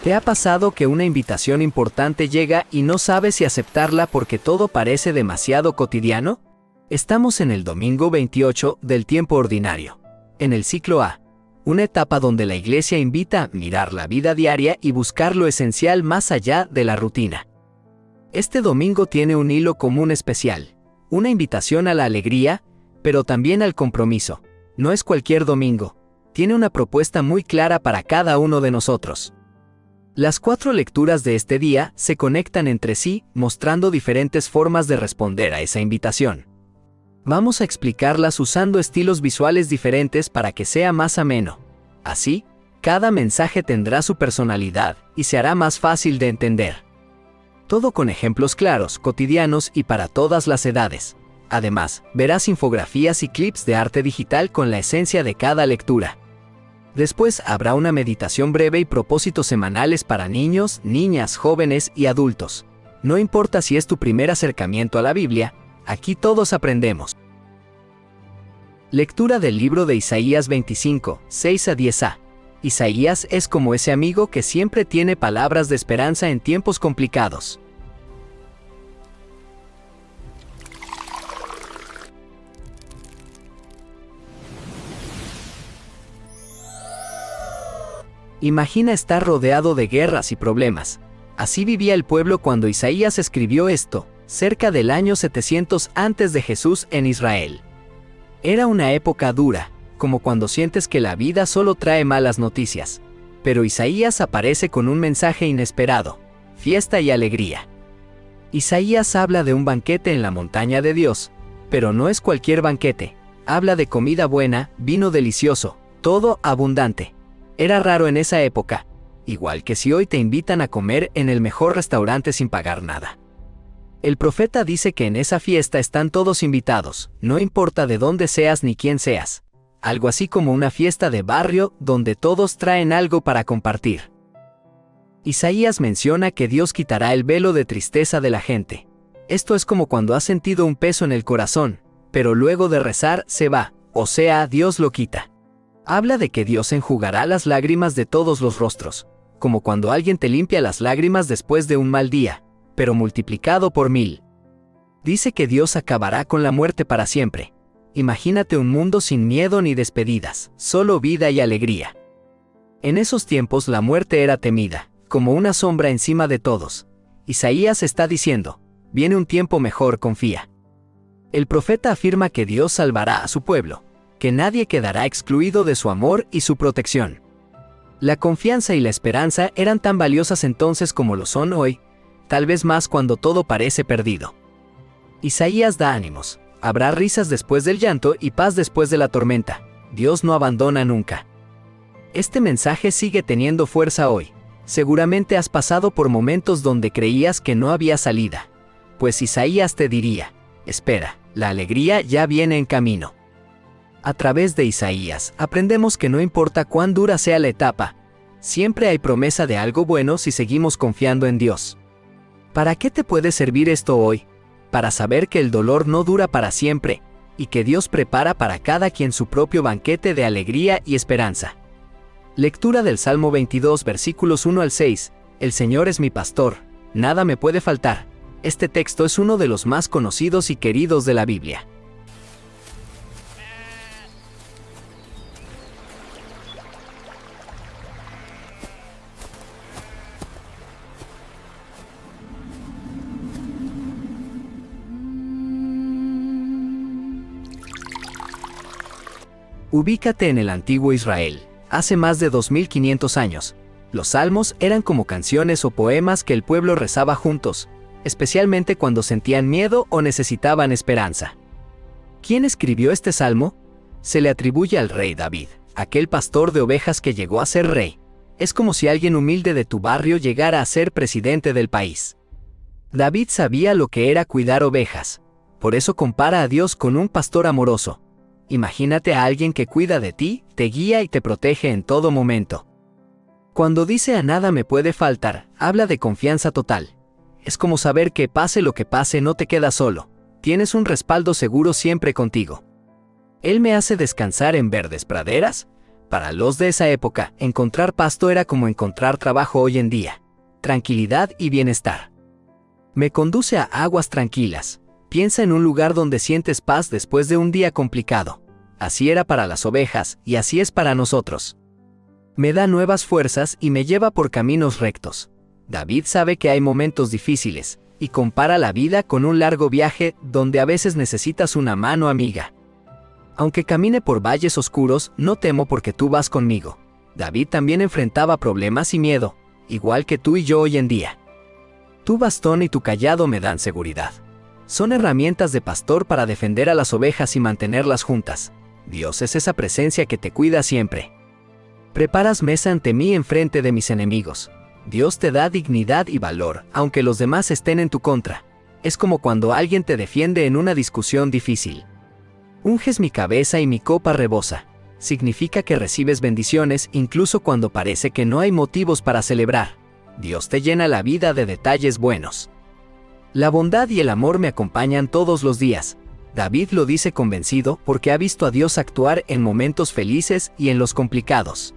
¿Te ha pasado que una invitación importante llega y no sabes si aceptarla porque todo parece demasiado cotidiano? Estamos en el domingo 28 del tiempo ordinario, en el ciclo A, una etapa donde la Iglesia invita a mirar la vida diaria y buscar lo esencial más allá de la rutina. Este domingo tiene un hilo común especial, una invitación a la alegría, pero también al compromiso. No es cualquier domingo, tiene una propuesta muy clara para cada uno de nosotros. Las 4 lecturas de este día se conectan entre sí, mostrando diferentes formas de responder a esa invitación. Vamos a explicarlas usando estilos visuales diferentes para que sea más ameno. Así, cada mensaje tendrá su personalidad y se hará más fácil de entender. Todo con ejemplos claros, cotidianos y para todas las edades. Además, verás infografías y clips de arte digital con la esencia de cada lectura. Después habrá una meditación breve y propósitos semanales para niños, niñas, jóvenes y adultos. No importa si es tu primer acercamiento a la Biblia, aquí todos aprendemos. Lectura del libro de Isaías 25, 6 a 10a. Isaías es como ese amigo que siempre tiene palabras de esperanza en tiempos complicados. Imagina estar rodeado de guerras y problemas. Así vivía el pueblo cuando Isaías escribió esto, cerca del año 700 antes de Jesús en Israel. Era una época dura, como cuando sientes que la vida solo trae malas noticias. Pero Isaías aparece con un mensaje inesperado, fiesta y alegría. Isaías habla de un banquete en la montaña de Dios, pero no es cualquier banquete. Habla de comida buena, vino delicioso, todo abundante. Era raro en esa época, igual que si hoy te invitan a comer en el mejor restaurante sin pagar nada. El profeta dice que en esa fiesta están todos invitados, no importa de dónde seas ni quién seas. Algo así como una fiesta de barrio donde todos traen algo para compartir. Isaías menciona que Dios quitará el velo de tristeza de la gente. Esto es como cuando has sentido un peso en el corazón, pero luego de rezar se va, o sea, Dios lo quita. Habla de que Dios enjugará las lágrimas de todos los rostros, como cuando alguien te limpia las lágrimas después de un mal día, pero multiplicado por 1000. Dice que Dios acabará con la muerte para siempre. Imagínate un mundo sin miedo ni despedidas, solo vida y alegría. En esos tiempos la muerte era temida, como una sombra encima de todos. Isaías está diciendo, viene un tiempo mejor, confía. El profeta afirma que Dios salvará a su pueblo, que nadie quedará excluido de su amor y su protección. La confianza y la esperanza eran tan valiosas entonces como lo son hoy, tal vez más cuando todo parece perdido. Isaías da ánimos, habrá risas después del llanto y paz después de la tormenta. Dios no abandona nunca. Este mensaje sigue teniendo fuerza hoy. Seguramente has pasado por momentos donde creías que no había salida. Pues Isaías te diría, espera, la alegría ya viene en camino. A través de Isaías, aprendemos que no importa cuán dura sea la etapa, siempre hay promesa de algo bueno si seguimos confiando en Dios. ¿Para qué te puede servir esto hoy? Para saber que el dolor no dura para siempre, y que Dios prepara para cada quien su propio banquete de alegría y esperanza. Lectura del Salmo 22, versículos 1 al 6. El Señor es mi pastor, nada me puede faltar. Este texto es uno de los más conocidos y queridos de la Biblia. Ubícate en el antiguo Israel, hace más de 2500 años. Los salmos eran como canciones o poemas que el pueblo rezaba juntos, especialmente cuando sentían miedo o necesitaban esperanza. ¿Quién escribió este salmo? Se le atribuye al rey David, aquel pastor de ovejas que llegó a ser rey. Es como si alguien humilde de tu barrio llegara a ser presidente del país. David sabía lo que era cuidar ovejas, por eso compara a Dios con un pastor amoroso. Imagínate a alguien que cuida de ti, te guía y te protege en todo momento. Cuando dice a nada me puede faltar, habla de confianza total. Es como saber que pase lo que pase no te quedas solo, tienes un respaldo seguro siempre contigo. Él me hace descansar en verdes praderas, Para los de esa época, encontrar pasto era como encontrar trabajo hoy en día. Tranquilidad y bienestar. Me conduce a aguas tranquilas. Piensa en un lugar donde sientes paz después de un día complicado. Así era para las ovejas, y así es para nosotros. Me da nuevas fuerzas y me lleva por caminos rectos. David sabe que hay momentos difíciles, y compara la vida con un largo viaje donde a veces necesitas una mano amiga. Aunque camine por valles oscuros, no temo porque tú vas conmigo. David también enfrentaba problemas y miedo, igual que tú y yo hoy en día. Tu bastón y tu cayado me dan seguridad. Son herramientas de pastor para defender a las ovejas y mantenerlas juntas. Dios es esa presencia que te cuida siempre. Preparas mesa ante mí enfrente de mis enemigos. Dios te da dignidad y valor, aunque los demás estén en tu contra. Es como cuando alguien te defiende en una discusión difícil. Unges mi cabeza y mi copa rebosa. Significa que recibes bendiciones incluso cuando parece que no hay motivos para celebrar. Dios te llena la vida de detalles buenos. La bondad y el amor me acompañan todos los días. David lo dice convencido porque ha visto a Dios actuar en momentos felices y en los complicados.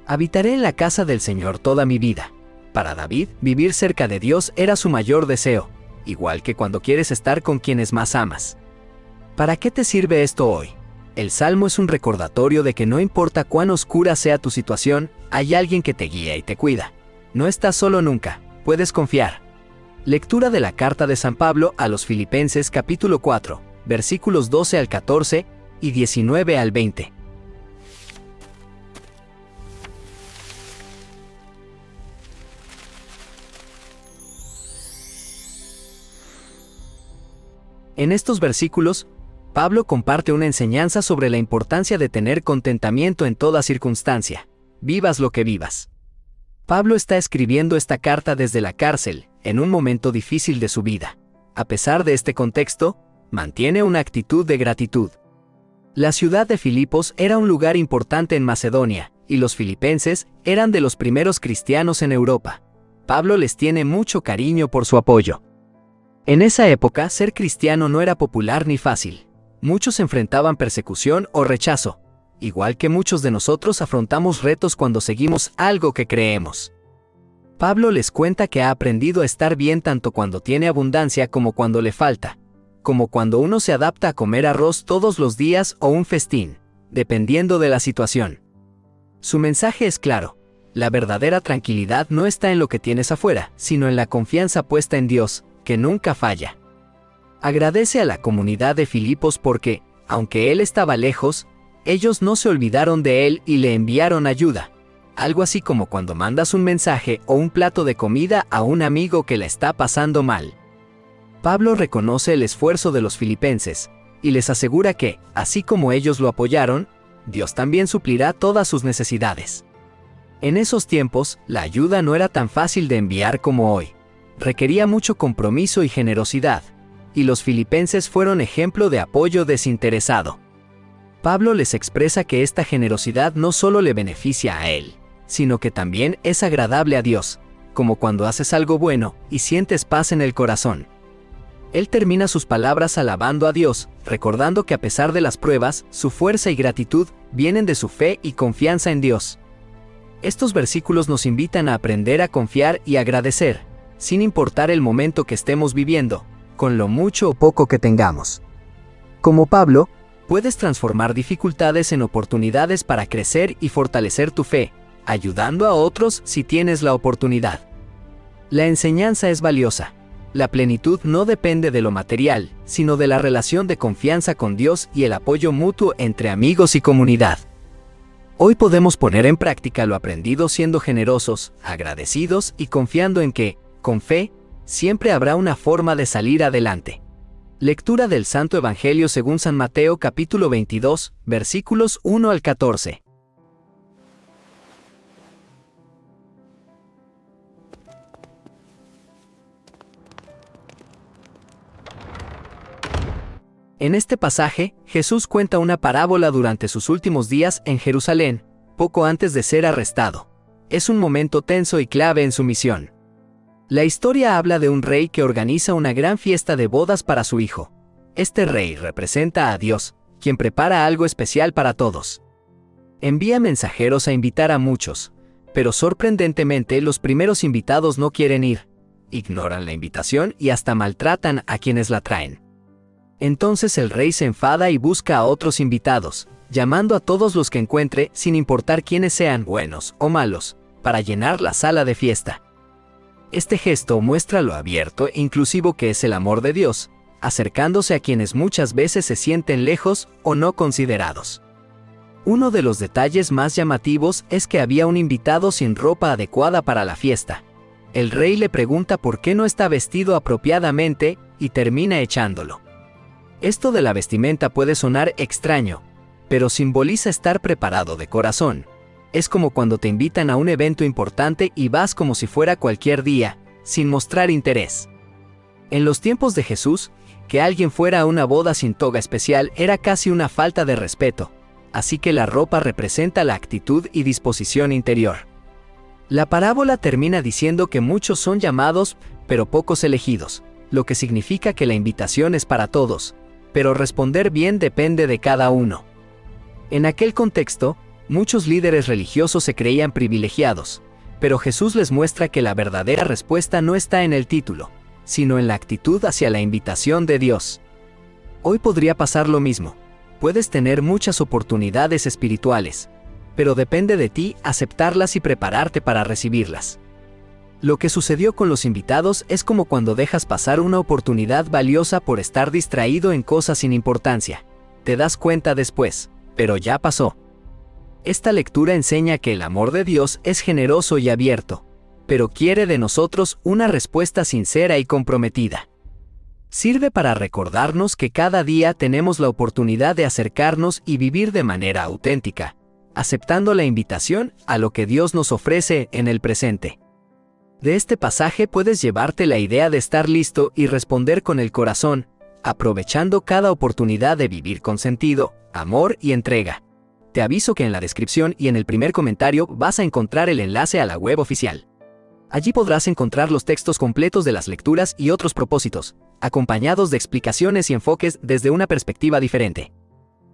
Habitaré en la casa del Señor toda mi vida. Para David, vivir cerca de Dios era su mayor deseo, igual que cuando quieres estar con quienes más amas. ¿Para qué te sirve esto hoy? El Salmo es un recordatorio de que no importa cuán oscura sea tu situación, hay alguien que te guía y te cuida. No estás solo nunca, puedes confiar. Lectura de la carta de San Pablo a los Filipenses capítulo 4, versículos 12 al 14 y 19 al 20. En estos versículos, Pablo comparte una enseñanza sobre la importancia de tener contentamiento en toda circunstancia, vivas lo que vivas. Pablo está escribiendo esta carta desde la cárcel, en un momento difícil de su vida. A pesar de este contexto, mantiene una actitud de gratitud. La ciudad de Filipos era un lugar importante en Macedonia, y los filipenses eran de los primeros cristianos en Europa. Pablo les tiene mucho cariño por su apoyo. En esa época, ser cristiano no era popular ni fácil. Muchos enfrentaban persecución o rechazo, igual que muchos de nosotros afrontamos retos cuando seguimos algo que creemos. Pablo les cuenta que ha aprendido a estar bien tanto cuando tiene abundancia como cuando le falta, como cuando uno se adapta a comer arroz todos los días o un festín, dependiendo de la situación. Su mensaje es claro: la verdadera tranquilidad no está en lo que tienes afuera, sino en la confianza puesta en Dios, que nunca falla. Agradece a la comunidad de Filipos porque, aunque él estaba lejos, ellos no se olvidaron de él y le enviaron ayuda. Algo así como cuando mandas un mensaje o un plato de comida a un amigo que la está pasando mal. Pablo reconoce el esfuerzo de los filipenses y les asegura que, así como ellos lo apoyaron, Dios también suplirá todas sus necesidades. En esos tiempos, la ayuda no era tan fácil de enviar como hoy. Requería mucho compromiso y generosidad, y los filipenses fueron ejemplo de apoyo desinteresado. Pablo les expresa que esta generosidad no solo le beneficia a él, sino que también es agradable a Dios, como cuando haces algo bueno y sientes paz en el corazón. Él termina sus palabras alabando a Dios, recordando que a pesar de las pruebas, su fuerza y gratitud vienen de su fe y confianza en Dios. Estos versículos nos invitan a aprender a confiar y agradecer, sin importar el momento que estemos viviendo, con lo mucho o poco que tengamos. Como Pablo, puedes transformar dificultades en oportunidades para crecer y fortalecer tu fe, ayudando a otros si tienes la oportunidad. La enseñanza es valiosa. La plenitud no depende de lo material, sino de la relación de confianza con Dios y el apoyo mutuo entre amigos y comunidad. Hoy podemos poner en práctica lo aprendido siendo generosos, agradecidos y confiando en que, con fe, siempre habrá una forma de salir adelante. Lectura del Santo Evangelio según San Mateo capítulo 22, versículos 1 al 14. En este pasaje, Jesús cuenta una parábola durante sus últimos días en Jerusalén, poco antes de ser arrestado. Es un momento tenso y clave en su misión. La historia habla de un rey que organiza una gran fiesta de bodas para su hijo. Este rey representa a Dios, quien prepara algo especial para todos. Envía mensajeros a invitar a muchos, pero sorprendentemente los primeros invitados no quieren ir, ignoran la invitación y hasta maltratan a quienes la traen. Entonces el rey se enfada y busca a otros invitados, llamando a todos los que encuentre sin importar quiénes sean buenos o malos, para llenar la sala de fiesta. Este gesto muestra lo abierto e inclusivo que es el amor de Dios, acercándose a quienes muchas veces se sienten lejos o no considerados. Uno de los detalles más llamativos es que había un invitado sin ropa adecuada para la fiesta. El rey le pregunta por qué no está vestido apropiadamente y termina echándolo. Esto de la vestimenta puede sonar extraño, pero simboliza estar preparado de corazón. Es como cuando te invitan a un evento importante y vas como si fuera cualquier día, sin mostrar interés. En los tiempos de Jesús, que alguien fuera a una boda sin toga especial era casi una falta de respeto, así que la ropa representa la actitud y disposición interior. La parábola termina diciendo que muchos son llamados, pero pocos elegidos, lo que significa que la invitación es para todos, pero responder bien depende de cada uno. En aquel contexto, muchos líderes religiosos se creían privilegiados, pero Jesús les muestra que la verdadera respuesta no está en el título, sino en la actitud hacia la invitación de Dios. Hoy podría pasar lo mismo. Puedes tener muchas oportunidades espirituales, pero depende de ti aceptarlas y prepararte para recibirlas. Lo que sucedió con los invitados es como cuando dejas pasar una oportunidad valiosa por estar distraído en cosas sin importancia. Te das cuenta después, pero ya pasó. Esta lectura enseña que el amor de Dios es generoso y abierto, pero quiere de nosotros una respuesta sincera y comprometida. Sirve para recordarnos que cada día tenemos la oportunidad de acercarnos y vivir de manera auténtica, aceptando la invitación a lo que Dios nos ofrece en el presente. De este pasaje puedes llevarte la idea de estar listo y responder con el corazón, aprovechando cada oportunidad de vivir con sentido, amor y entrega. Te aviso que en la descripción y en el primer comentario vas a encontrar el enlace a la web oficial. Allí podrás encontrar los textos completos de las lecturas y otros propósitos, acompañados de explicaciones y enfoques desde una perspectiva diferente.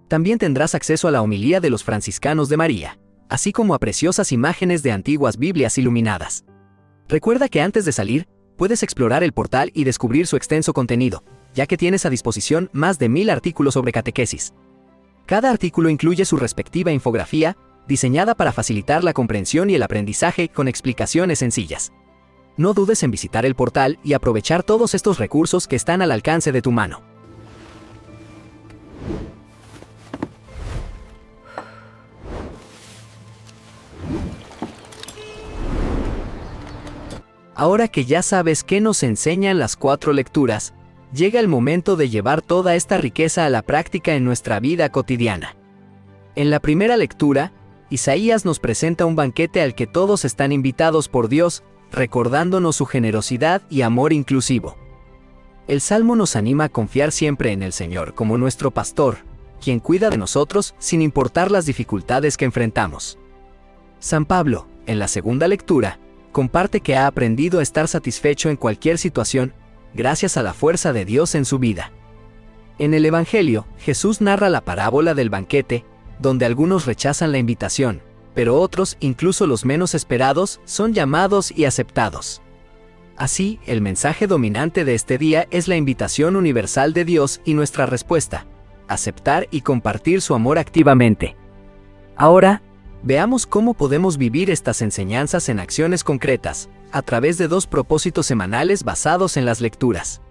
También tendrás acceso a la homilía de los franciscanos de María, así como a preciosas imágenes de antiguas Biblias iluminadas. Recuerda que antes de salir, puedes explorar el portal y descubrir su extenso contenido, ya que tienes a disposición más de 1000 artículos sobre catequesis. Cada artículo incluye su respectiva infografía, diseñada para facilitar la comprensión y el aprendizaje con explicaciones sencillas. No dudes en visitar el portal y aprovechar todos estos recursos que están al alcance de tu mano. Ahora que ya sabes qué nos enseñan las 4 lecturas, llega el momento de llevar toda esta riqueza a la práctica en nuestra vida cotidiana. En la primera lectura, Isaías nos presenta un banquete al que todos están invitados por Dios, recordándonos su generosidad y amor inclusivo. El Salmo nos anima a confiar siempre en el Señor como nuestro pastor, quien cuida de nosotros sin importar las dificultades que enfrentamos. San Pablo, en la segunda lectura, comparte que ha aprendido a estar satisfecho en cualquier situación, gracias a la fuerza de Dios en su vida. En el Evangelio, Jesús narra la parábola del banquete, donde algunos rechazan la invitación, pero otros, incluso los menos esperados, son llamados y aceptados. Así, el mensaje dominante de este día es la invitación universal de Dios y nuestra respuesta, aceptar y compartir su amor activamente. Ahora, veamos cómo podemos vivir estas enseñanzas en acciones concretas, a través de 2 propósitos semanales basados en las lecturas.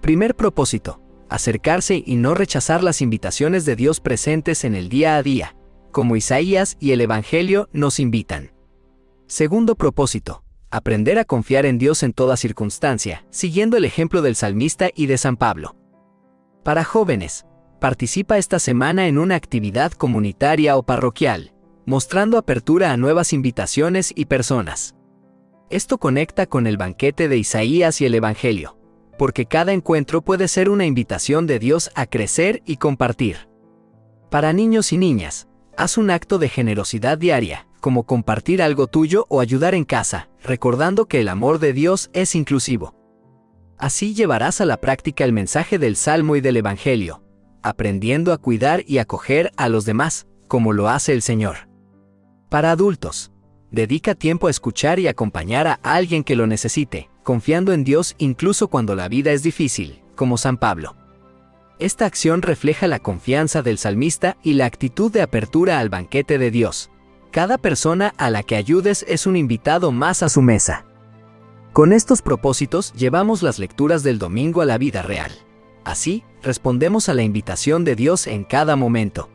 Primer propósito: acercarse y no rechazar las invitaciones de Dios presentes en el día a día, como Isaías y el Evangelio nos invitan. Segundo propósito: aprender a confiar en Dios en toda circunstancia, siguiendo el ejemplo del salmista y de San Pablo. Para jóvenes, participa esta semana en una actividad comunitaria o parroquial, mostrando apertura a nuevas invitaciones y personas. Esto conecta con el banquete de Isaías y el Evangelio, porque cada encuentro puede ser una invitación de Dios a crecer y compartir. Para niños y niñas, haz un acto de generosidad diaria, como compartir algo tuyo o ayudar en casa, recordando que el amor de Dios es inclusivo. Así llevarás a la práctica el mensaje del Salmo y del Evangelio, aprendiendo a cuidar y acoger a los demás, como lo hace el Señor. Para adultos, dedica tiempo a escuchar y acompañar a alguien que lo necesite, confiando en Dios incluso cuando la vida es difícil, como San Pablo. Esta acción refleja la confianza del salmista y la actitud de apertura al banquete de Dios. Cada persona a la que ayudes es un invitado más a su mesa. Con estos propósitos llevamos las lecturas del domingo a la vida real. Así, respondemos a la invitación de Dios en cada momento.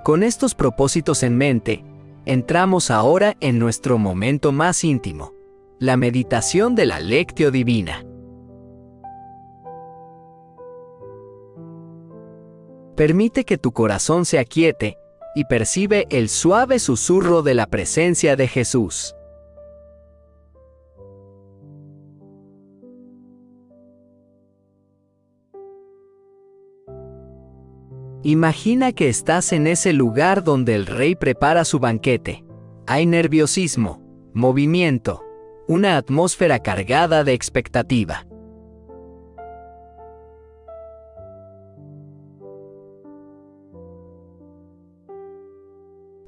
Con estos propósitos en mente, entramos ahora en nuestro momento más íntimo, la meditación de la Lectio Divina. Permite que tu corazón se aquiete y percibe el suave susurro de la presencia de Jesús. Imagina que estás en ese lugar donde el rey prepara su banquete. Hay nerviosismo, movimiento, una atmósfera cargada de expectativa.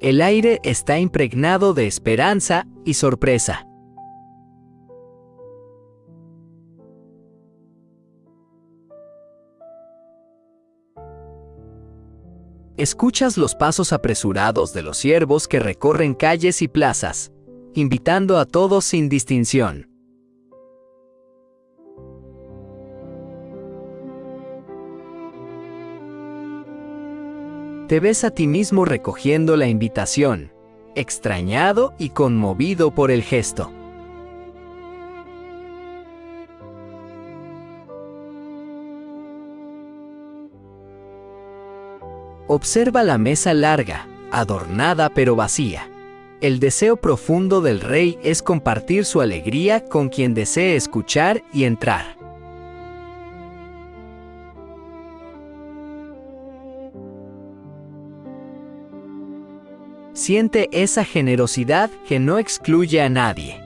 El aire está impregnado de esperanza y sorpresa. Escuchas los pasos apresurados de los siervos que recorren calles y plazas, invitando a todos sin distinción. Te ves a ti mismo recogiendo la invitación, extrañado y conmovido por el gesto. Observa la mesa larga, adornada pero vacía. El deseo profundo del rey es compartir su alegría con quien desee escuchar y entrar. Siente esa generosidad que no excluye a nadie.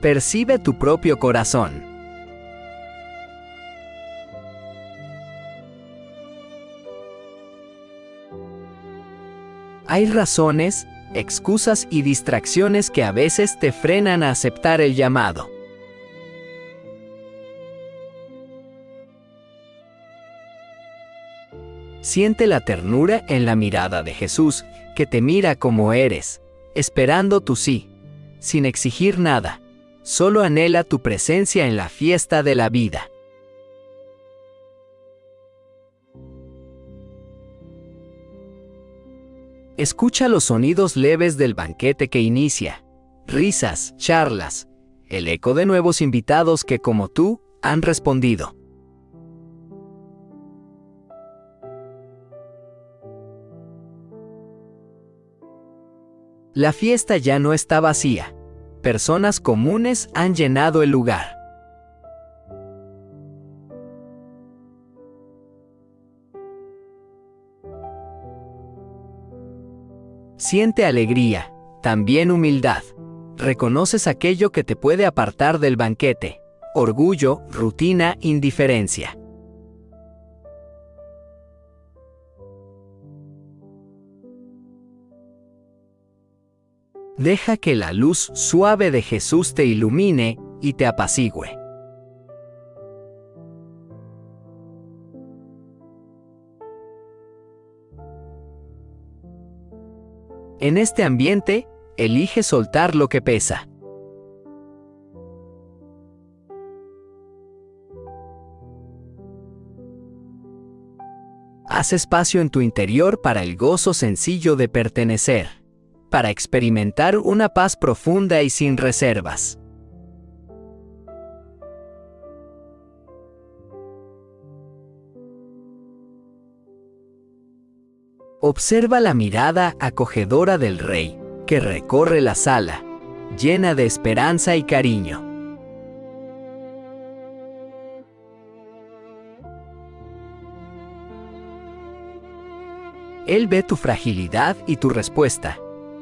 Percibe tu propio corazón. Hay razones, excusas y distracciones que a veces te frenan a aceptar el llamado. Siente la ternura en la mirada de Jesús, que te mira como eres, esperando tu sí, sin exigir nada. Solo anhela tu presencia en la fiesta de la vida. Escucha los sonidos leves del banquete que inicia, risas, charlas, el eco de nuevos invitados que, como tú, han respondido. La fiesta ya no está vacía. Personas comunes han llenado el lugar. Siente alegría, también humildad. Reconoces aquello que te puede apartar del banquete: orgullo, rutina, indiferencia. Deja que la luz suave de Jesús te ilumine y te apacigüe. En este ambiente, elige soltar lo que pesa. Haz espacio en tu interior para el gozo sencillo de pertenecer, para experimentar una paz profunda y sin reservas. Observa la mirada acogedora del Rey, que recorre la sala, llena de esperanza y cariño. Él ve tu fragilidad y tu respuesta,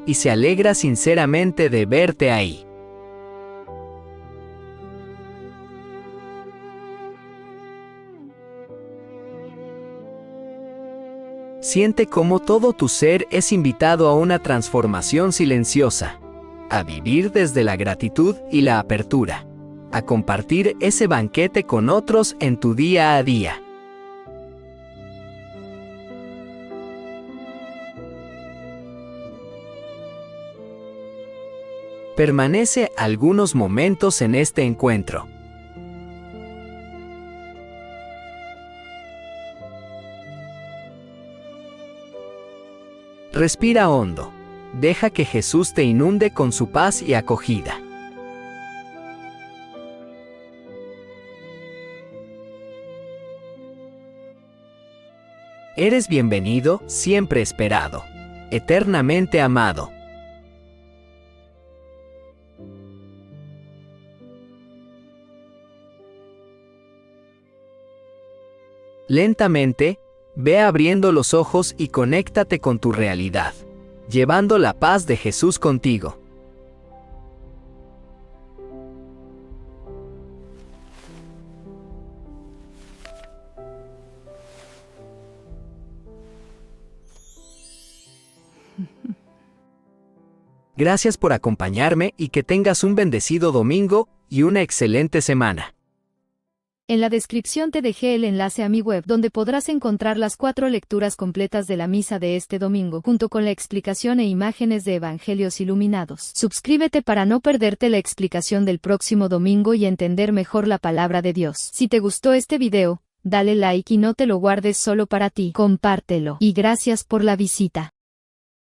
y se alegra sinceramente de verte ahí. Siente cómo todo tu ser es invitado a una transformación silenciosa, a vivir desde la gratitud y la apertura, a compartir ese banquete con otros en tu día a día. Permanece algunos momentos en este encuentro. Respira hondo. Deja que Jesús te inunde con su paz y acogida. Eres bienvenido, siempre esperado, eternamente amado. Lentamente, ve abriendo los ojos y conéctate con tu realidad, llevando la paz de Jesús contigo. Gracias por acompañarme y que tengas un bendecido domingo y una excelente semana. En la descripción te dejé el enlace a mi web donde podrás encontrar las 4 lecturas completas de la misa de este domingo, junto con la explicación e imágenes de evangelios iluminados. Suscríbete para no perderte la explicación del próximo domingo y entender mejor la palabra de Dios. Si te gustó este video, dale like y no te lo guardes solo para ti, compártelo. Y gracias por la visita.